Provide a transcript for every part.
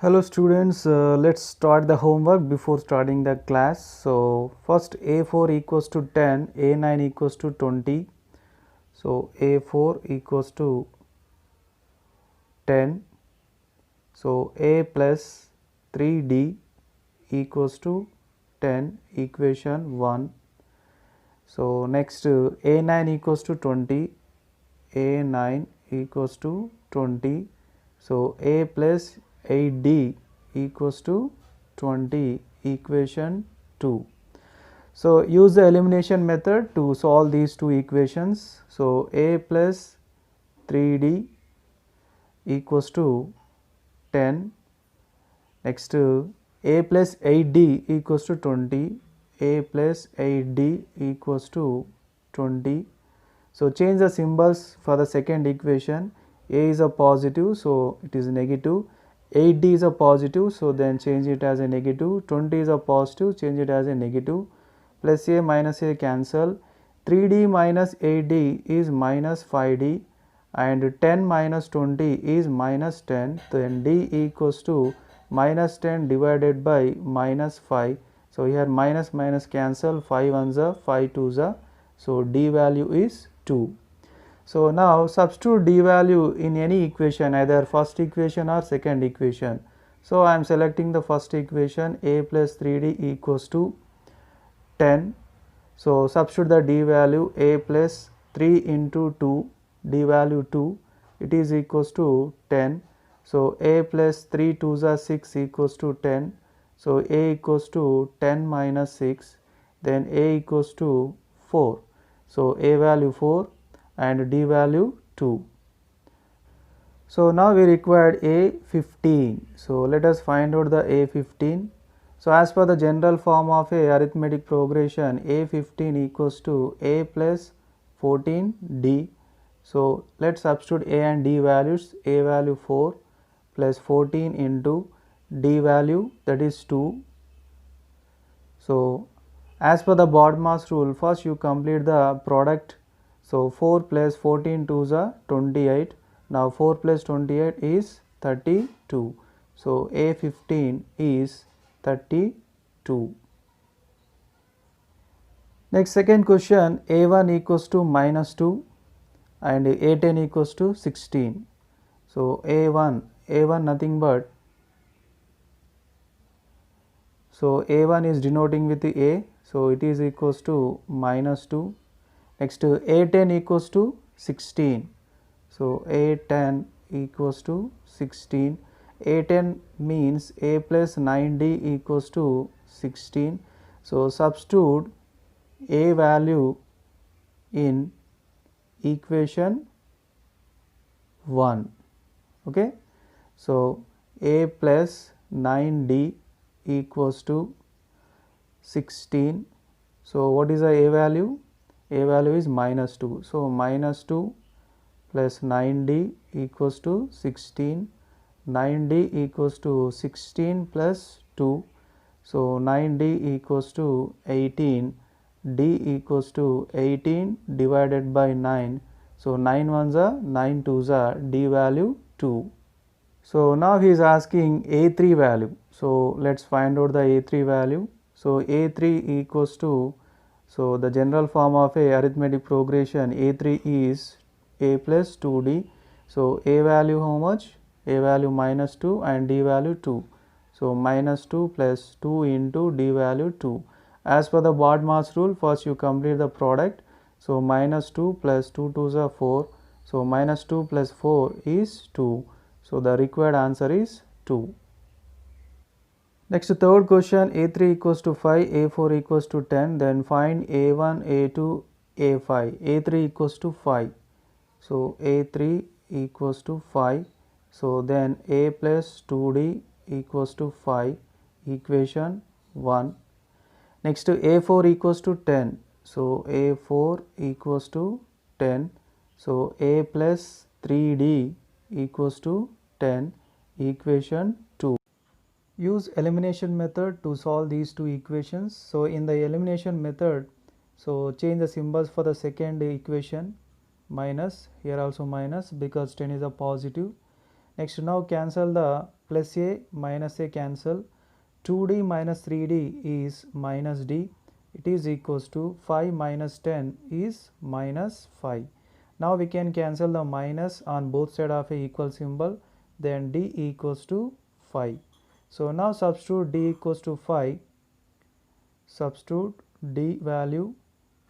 Hello students, let's start the homework before starting the class. So first A4 equals to 10, A9 equals to 20. So A4 equals to 10. So A plus 3D equals to 10, equation 1. So next A9 equals to 20, A9 equals to 20. So A plus 8D equals to 20, equation 2. So use the elimination method to solve these two equations. So A plus 3D equals to 10. Next A plus 8D equals to 20. A plus 8D equals to 20. So change the symbols for the second equation. A is a positive, so it is negative. 8D is a positive, so then change it as a negative. 20 is a positive, change it as a negative. Plus A minus A cancel. 3D minus 8D is minus 5D, and 10 minus 20 is minus 10. Then D equals to minus 10 divided by minus 5. So here minus minus cancel, 5 ones are 5 twos are. So D value is 2. So now substitute D value in any equation, either first equation or second equation. So I am selecting the first equation. A plus 3D equals to 10. So substitute the D value. A plus 3 into 2, D value 2, it is equals to 10. So A plus 3 2s are 6 equals to 10. So A equals to 10 minus 6, then A equals to 4. So A value 4 and D value 2. So now we required A15. So let us find out the A15. So as per the general form of a arithmetic progression, A15 equals to A plus 14D. So let's substitute A and D values. A value 4 plus 14 into D value, that is 2. So as per the BODMAS rule, first you complete the product. So 4 plus 14 2s are 28. Now 4 plus 28 is 32. So A15 is 32. Next, second question, A1 equals to minus 2 and A10 equals to 16. So A1 nothing but, so A1 is denoting with the A, so it is equals to minus 2. Next A10 equals to 16. So A10 equals to 16. A10 means A plus 9D equals to 16. So substitute A value in equation 1. Okay. So A plus 9D equals to 16. So what is the A value? A value is minus 2. So minus 2 plus 9D equals to 16. 9D equals to 16 plus 2. So 9D equals to 18. D equals to 18 divided by 9. So 9 ones are 9 twos are, D value 2. So now he is asking A3 value. So let's find out the A3 value. So A3 equals to, so the general form of a arithmetic progression, A3 is A plus 2D. So A value how much? A value minus 2 and D value 2. So minus 2 plus 2 into D value 2. As per the BODMAS rule, first you complete the product. So minus 2 plus 2 2s are 4. So minus 2 plus 4 is 2. So the required answer is 2. Next, third question, A3 equals to 5, A4 equals to 10, then find A1, A2, A5. A3 equals to 5. So A3 equals to 5. So then A plus 2D equals to 5, equation 1. Next A4 equals to 10. So A4 equals to 10. So A plus 3D equals to 10, equation 2. Use elimination method to solve these two equations. So in the elimination method, so change the symbols for the second equation, minus, here also minus because 10 is a positive. Next, now cancel the plus a minus a cancel. 2d minus 3d is minus d. It is equals to 5 minus 10 is minus 5. Now we can cancel the minus on both sides of a equal symbol. Then d equals to 5. So now substitute d equals to 5. Substitute d value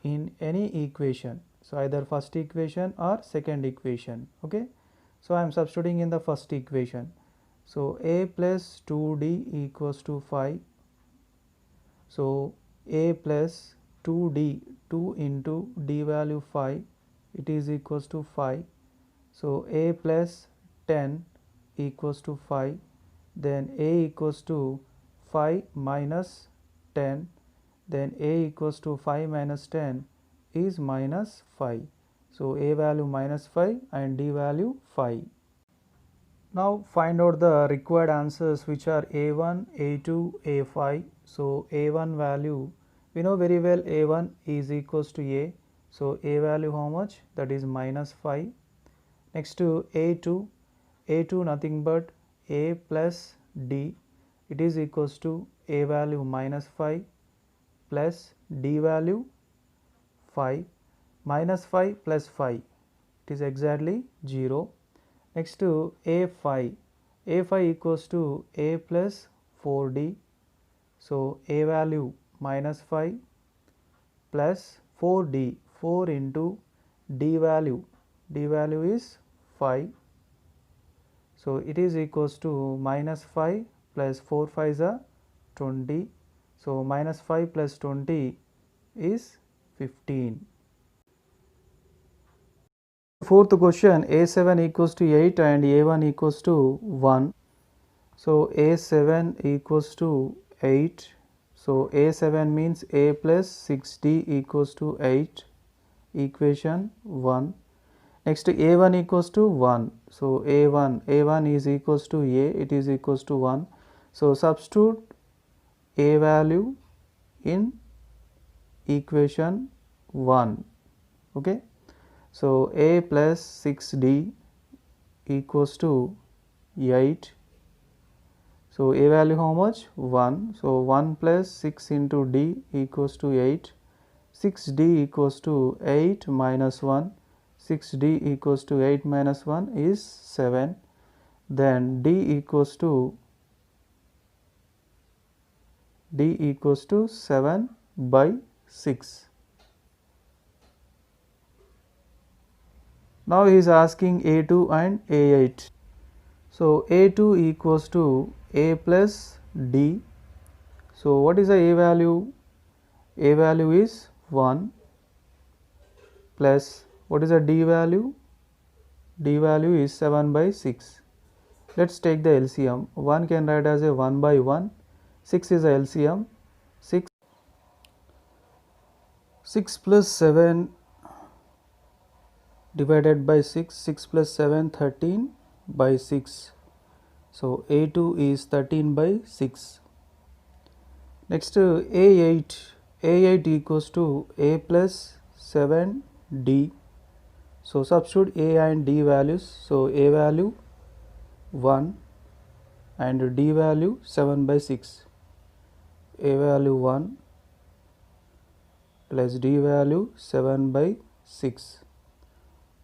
in any equation. So either first equation or second equation. Okay. So I am substituting in the first equation. So a plus 2d equals to 5. So a plus 2d, 2 into d value 5, it is equals to 5. So a plus 10 equals to 5. Then a equals to 5 minus 10. Then a equals to 5 minus 10 is minus 5. So a value minus 5 and d value 5. Now find out the required answers, which are a1, a2, a5. So a1 value, we know very well a1 is equals to a. So a value how much? That is minus 5. Next to a2, a2 nothing but a plus d. It is equals to a value minus 5 plus d value 5. Minus 5 plus 5, it is exactly 0. Next to a5, a5 equals to a plus 4d. So a value minus 5 plus 4d, 4 into d value is 5. So it is equals to minus 5 plus 4 5s are 20. So minus 5 plus 20 is 15. Fourth question, a7 equals to 8 and a1 equals to 1. So a7 equals to 8. So a7 means a plus 6d equals to 8. Equation 1. Next a1 equals to 1. So a1 is equals to a, it is equals to 1. So substitute a value in equation 1. Okay. So a plus 6d equals to 8. So a value how much? 1. So 1 plus 6 into d equals to 8. 6d equals to 8 minus 1. 6d equals to 8 minus 1 is 7. Then d equals to 7 by 6. Now he is asking a2 and a8. So a2 equals to a plus d. So what is the a value? A value is 1 plus what is the d value? D value is 7 by 6. Let's take the LCM. 1 can write as a 1 by 1. 6 is a LCM. 6 plus 7 divided by 6, 6 plus 7, 13 by 6. So a2 is 13 by 6. Next a8 equals to a plus 7d. So substitute a and d values. So a value 1 and d value 7 by 6. A value 1 plus d value 7 by 6.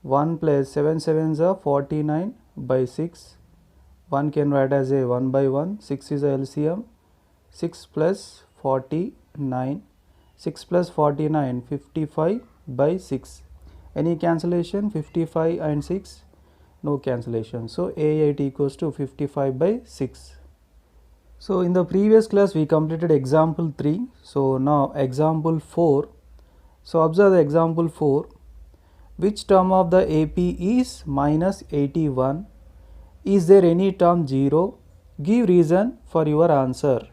1 plus 7 sevens are 49 by 6. 1 can write as a 1 by 1. 6 is a LCM. 6 plus 49. 6 plus 49, 55 by 6. Any cancellation? 55 and 6? No cancellation. So A8 equals to 55 by 6. So in the previous class we completed example 3. So now example 4. So observe the example 4. Which term of the AP is minus 81? Is there any term 0? Give reason for your answer.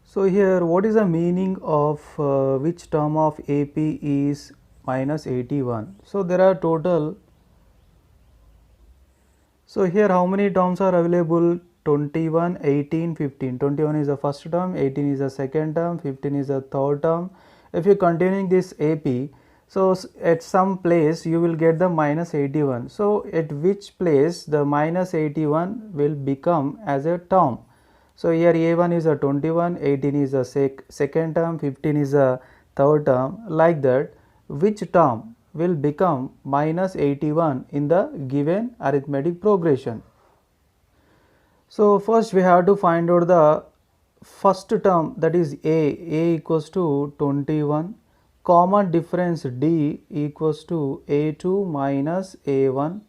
So here what is the meaning of which term of AP is minus 81? So there are total. So here how many terms are available? 21, 18, 15. 21 is the first term, 18 is the second term, 15 is the third term. If you are continuing this AP, So at some place you will get the minus 81. So at which place the minus 81 will become as a term? So here a1 is a 21, 18 is a second term, 15 is a third term, like that. Which term will become minus 81 in the given arithmetic progression? So first we have to find out the first term, that is a equals to 21, common difference d equals to a2 minus a1.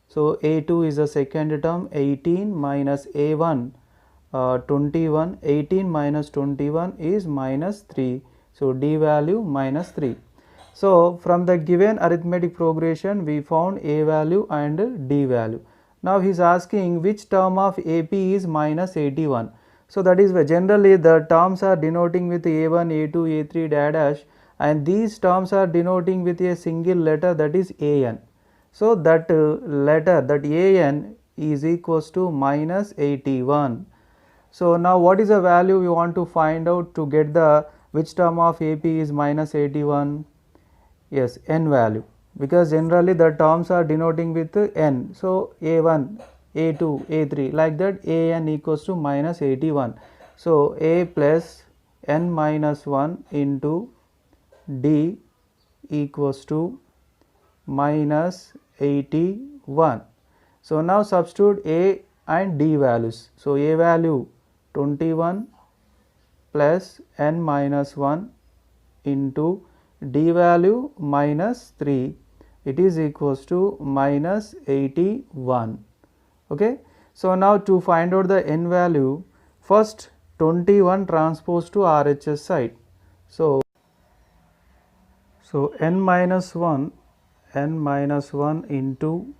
So a2 is the second term, 18 minus a1 21, 18 minus 21 is minus 3. So d value minus 3. So from the given arithmetic progression we found a value and d value. Now he is asking which term of AP is minus 81. So that is why generally the terms are denoting with a1, a2, a3 dash, and these terms are denoting with a single letter, that is an. So that letter, that an, is equals to minus 81. So now what is the value we want to find out to get the which term of AP is minus 81? Yes, n value, because generally the terms are denoting with n. So a1, a2, a3, like that, an equals to minus 81. So a plus n minus 1 into d equals to minus 81. So now substitute a and d values. So a value 21 plus n minus 1 into d value minus 3, it is equals to minus 81. Okay. So now to find out the n value, first 21 transpose to RHS side. So n minus 1 into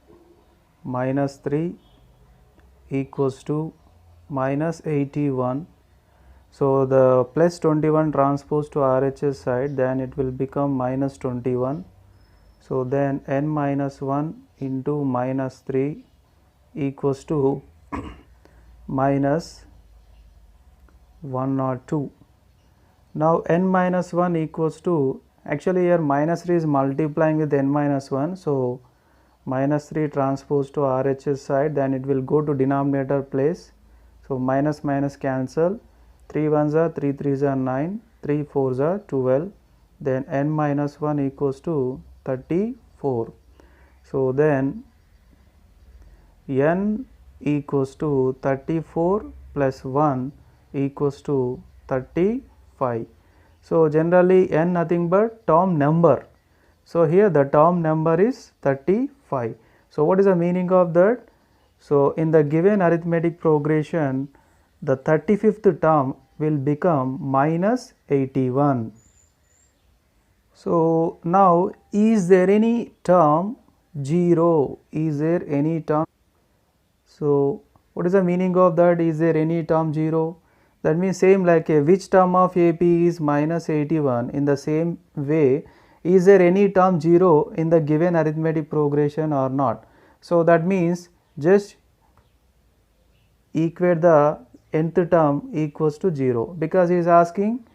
minus 3 equals to minus 81. So the plus 21 transpose to RHS side, then it will become minus 21. So then n minus 1 into minus 3 equals to minus 102. Now n minus 1 equals to, actually here minus 3 is multiplying with n minus 1. So minus 3 transpose to RHS side, then it will go to denominator place. So minus minus cancel. 3 1s are 3 3s are 9, 3 4s are 12, then n minus 1 equals to 34. So then n equals to 34 plus 1 equals to 35. So generally n nothing but term number. So here the term number is 35. So what is the meaning of that? So in the given arithmetic progression, the 35th term will become minus 81. So now is there any term 0? Is there any term? So what is the meaning of that? Is there any term 0? That means same like which term of AP is minus 81, in the same way is there any term 0 in the given arithmetic progression or not? So that means just equate the nth term equals to 0, because he is asking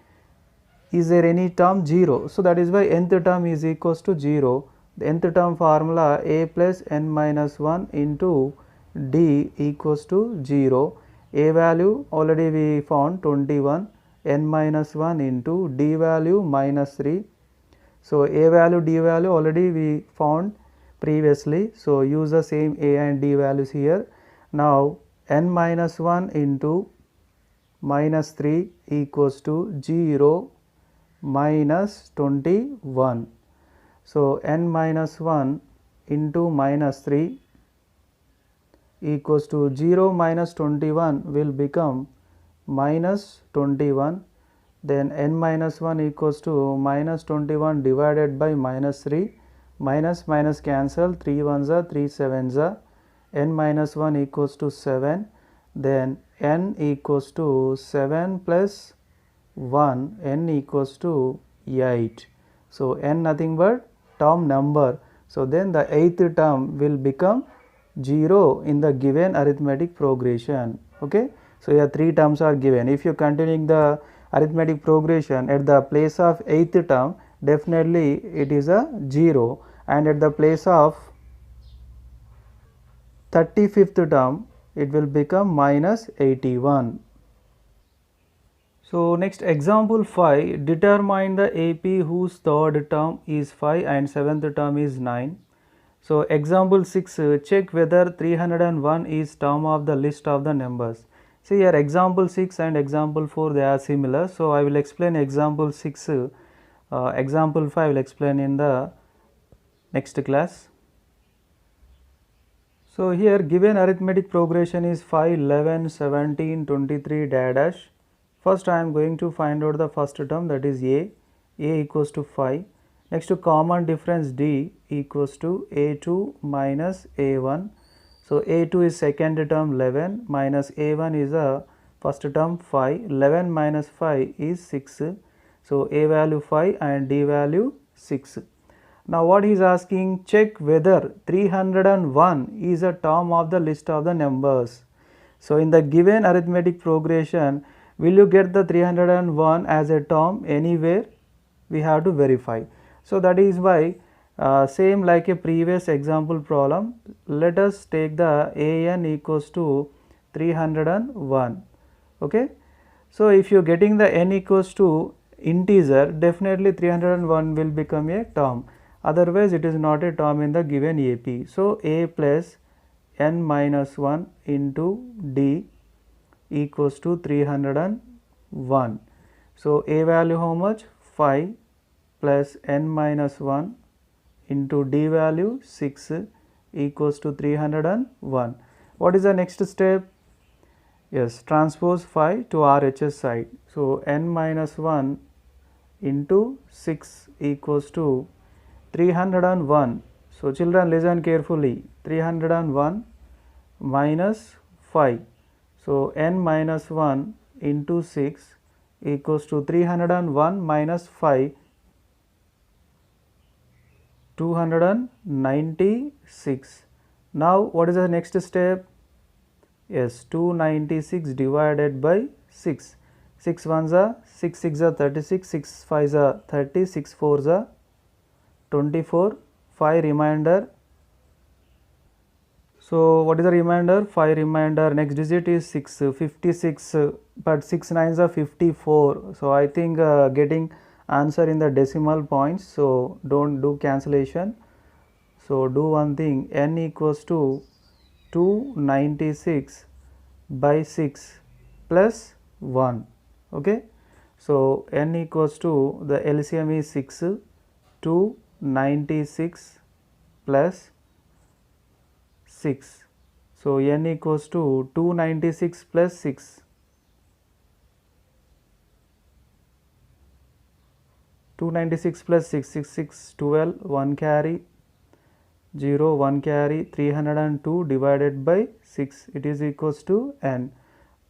is there any term 0. So that is why nth term is equals to 0. The nth term formula a plus n minus 1 into d equals to 0. A value already we found 21, n minus 1 into d value minus 3. So a value, d value already we found previously. So use the same a and d values here. Now n minus 1 into minus 3 equals to 0 minus 21. So n minus 1 into minus 3 equals to 0 minus 21 will become minus 21. Then n minus 1 equals to minus 21 divided by minus 3. Minus minus cancel, 3 1s are 3 7s are, n minus 1 equals to 7. Then n equals to 7 plus 1, n equals to 8. So n nothing but term number. So then the 8th term will become 0 in the given arithmetic progression. Okay. So here 3 terms are given. If you continuing the arithmetic progression, at the place of 8th term definitely it is a 0, and at the place of 35th term it will become minus 81. So next example 5, determine the AP whose third term is 5 and seventh term is 9. So example 6, check whether 301 is term of the list of the numbers. See here example 6 and example 4 they are similar. So I will explain example 6, example 5 I will explain in the next class. So here given arithmetic progression is 5, 11, 17, 23 dash. First I am going to find out the first term, that is a equals to 5. Next to common difference d equals to a2 minus a1. So a2 is second term 11 minus a1 is a first term 5. 11 minus 5 is 6. So a value 5 and d value 6. Now what he is asking, check whether 301 is a term of the list of the numbers. So in the given arithmetic progression, will you get the 301 as a term anywhere? We have to verify. So that is why same like a previous example problem, let us take the an equals to 301. Okay. So if you are getting the n equals to integer, definitely 301 will become a term, otherwise it is not a term in the given AP. So a plus n minus 1 into d equals to 301. So a value how much? 5 plus n minus 1 into d value 6 equals to 301. What is the next step? Yes, transpose 5 to RHS side. So n minus 1 into 6 equals to 301. So children listen carefully, 301 minus 5. So n minus 1 into 6 equals to 301 minus 5, 296. Now what is the next step? Yes, 296 divided by 6. 6 ones are 6 6 are 36, 6 5 are 30, 6 4 are 24, 5 remainder. So what is the remainder? 5 remainder, next digit is 6, 56, but 6 9s are 54. So I think getting answer in the decimal points, so don't do cancellation. So do one thing, n equals to 296 by 6 plus 1. Okay. So n equals to, the LCM is 6, 296 plus 6. So n equals to 296 plus 6. 296 plus 6, 6 6 12, 1 carry, 0 1 carry, 302 divided by 6, it is equals to n.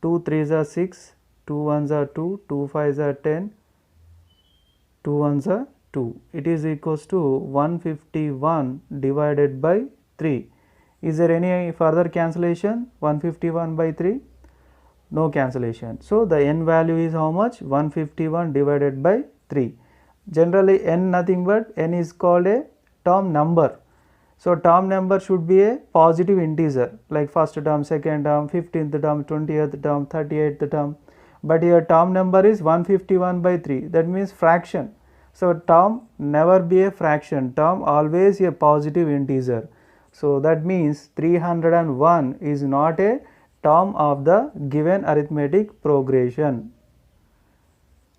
2 3s are 6, 2 1s are 2, 2 5s are 10, 2 1s are 2, it is equals to 151 divided by 3. Is there any further cancellation? 151 by 3? No cancellation. So the n value is how much? 151 divided by 3. Generally n nothing but n is called a term number. So term number should be a positive integer, like first term, second term, 15th term, 20th term, 38th term. But here term number is 151 by 3, that means fraction. So term never be a fraction, term always a positive integer. So that means 301 is not a term of the given arithmetic progression.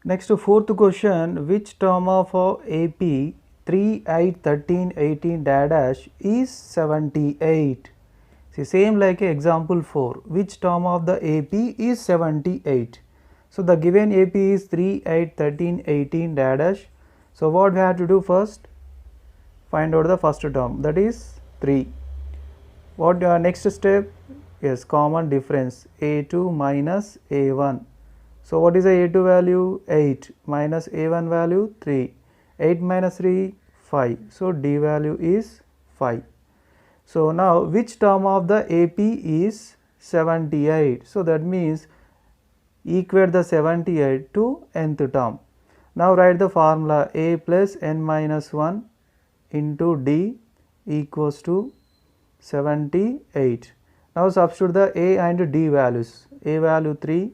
Next, fourth question, which term of AP 3, 8, 13, 18 dash is 78? See, same like example 4, which term of the AP is 78? So the given AP is 3, 8, 13, 18 dash. So what we have to do first? Find out the first term, that is 3. What next step? Yes, common difference, a2 minus a1. So what is the a2 value? 8 minus a1 value 3. 8 minus 3, 5. So d value is 5. So now which term of the AP is 78? So that means equate the 78 to nth term. Now write the formula a plus n minus 1 into d equals to 78. Now substitute the a and d values. A value 3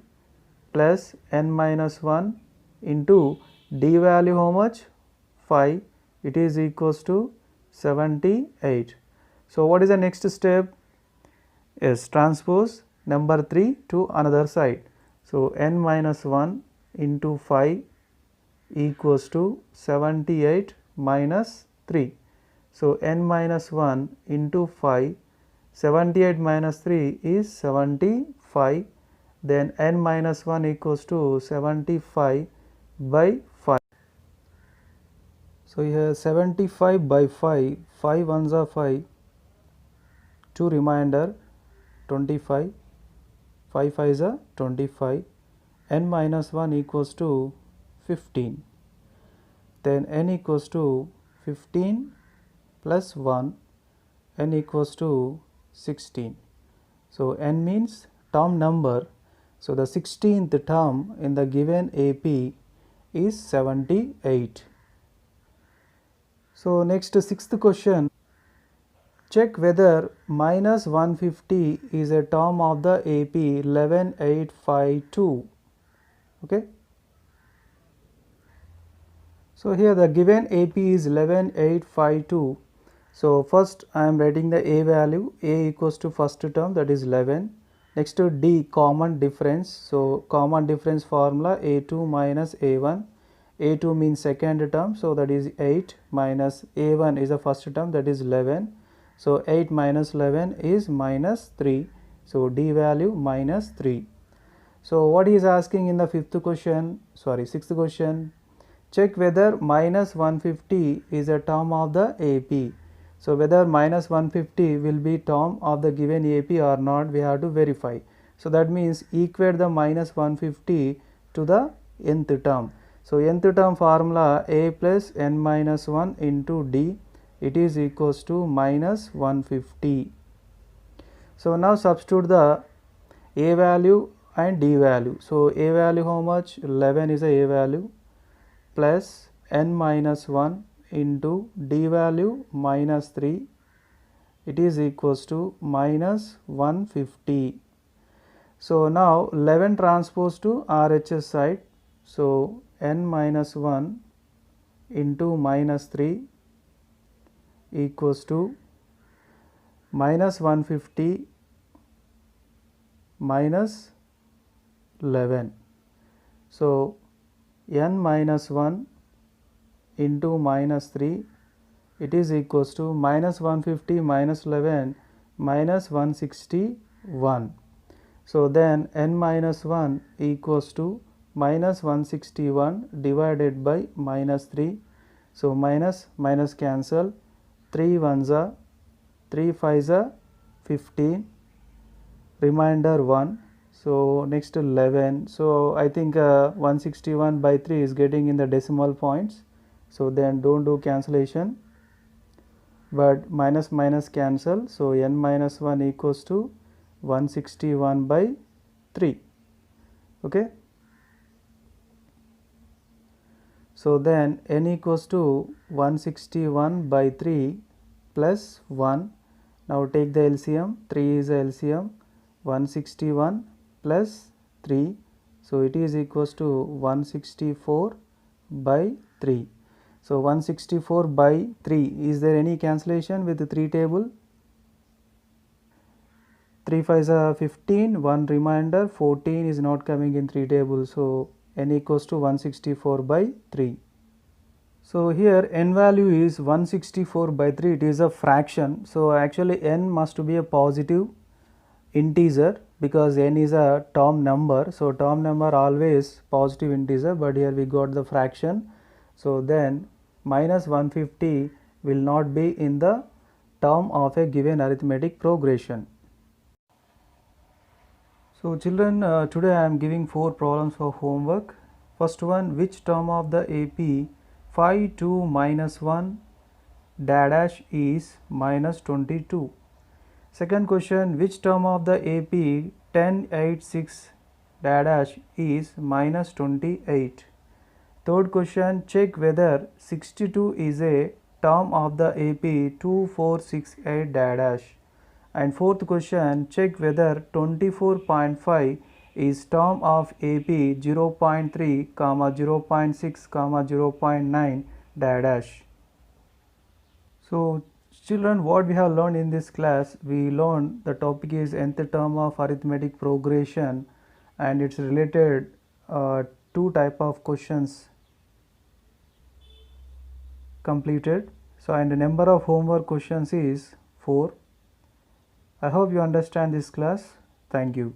plus n minus 1 into d value how much? 5. It is equals to 78. So what is the next step? Yes, transpose number 3 to another side. So n minus 1 into 5 equals to 78 minus 3. So n minus 1 into 5, 78 minus 3 is 75, then n minus 1 equals to 75 by 5. So here 75 by 5, 5 ones are 5, 2 remainder 25, 5 5s are 25, n minus 1 equals to 15, then n equals to 15 plus 1, n equals to 16. So n means term number. So the 16th term in the given AP is 78. So next, sixth question. Check whether minus 150 is a term of the AP 11852. Okay. So here the given AP is 11852. So first I am writing the a value. A equals to first term, that is 11. Next to d, common difference. So common difference formula a2 minus a1. a2 means second term, so that is 8, minus a1 is the first term, that is 11. So 8 minus 11 is minus 3. So d value minus 3. So what he is asking in the sixth question, check whether minus 150 is a term of the AP. So whether minus 150 will be term of the given AP or not, we have to verify. So that means equate the minus 150 to the nth term. So nth term formula a plus n minus 1 into d, it is equals to minus 150. So now substitute the a value and d value. So a value how much? 11 is a value, plus n minus 1 into d value minus 3, it is equals to minus 150. So now 11 transpose to RHS side. So n minus 1 into minus 3 equals to minus 150 minus 11. So n minus 1 into minus 3, it is equals to minus 150 minus 11 minus 161. So then n minus 1 equals to minus 161 divided by minus 3. So minus minus cancel, 3 ones are 3 5s are 15, remainder 1. So next 11. So I think 161 by 3 is getting in the decimal points. So then don't do cancellation, but minus minus cancel. So n minus 1 equals to 161 by 3. Okay. So then n equals to 161 by 3 plus 1. Now take the LCM. 3 is the LCM. 161 plus 3. So it is equals to 164 by 3. So 164 by 3. Is there any cancellation with the 3 table? 3 5s are 15, 1 remainder, 14 is not coming in 3 table. So n equals to 164 by 3. So here n value is 164 by 3. It is a fraction. So actually n must be a positive integer because n is a term number. So term number always positive integer, but here we got the fraction. So then minus 150 will not be in the term of a given arithmetic progression. So children, today I am giving 4 problems for homework. First one, which term of the AP 5 2 minus 1 dash is minus 22. Second question, which term of the AP 10 8 6 dash is minus 28. Third question, check whether 62 is a term of the AP 2468 dash. And fourth question, check whether 24.5 is term of AP 0.3, 0.6, 0.9 dash. So children, what we have learned in this class, we learned the topic is nth term of arithmetic progression, and it's related two type of questions completed. So and the number of homework questions is 4. I hope you understand this class. Thank you.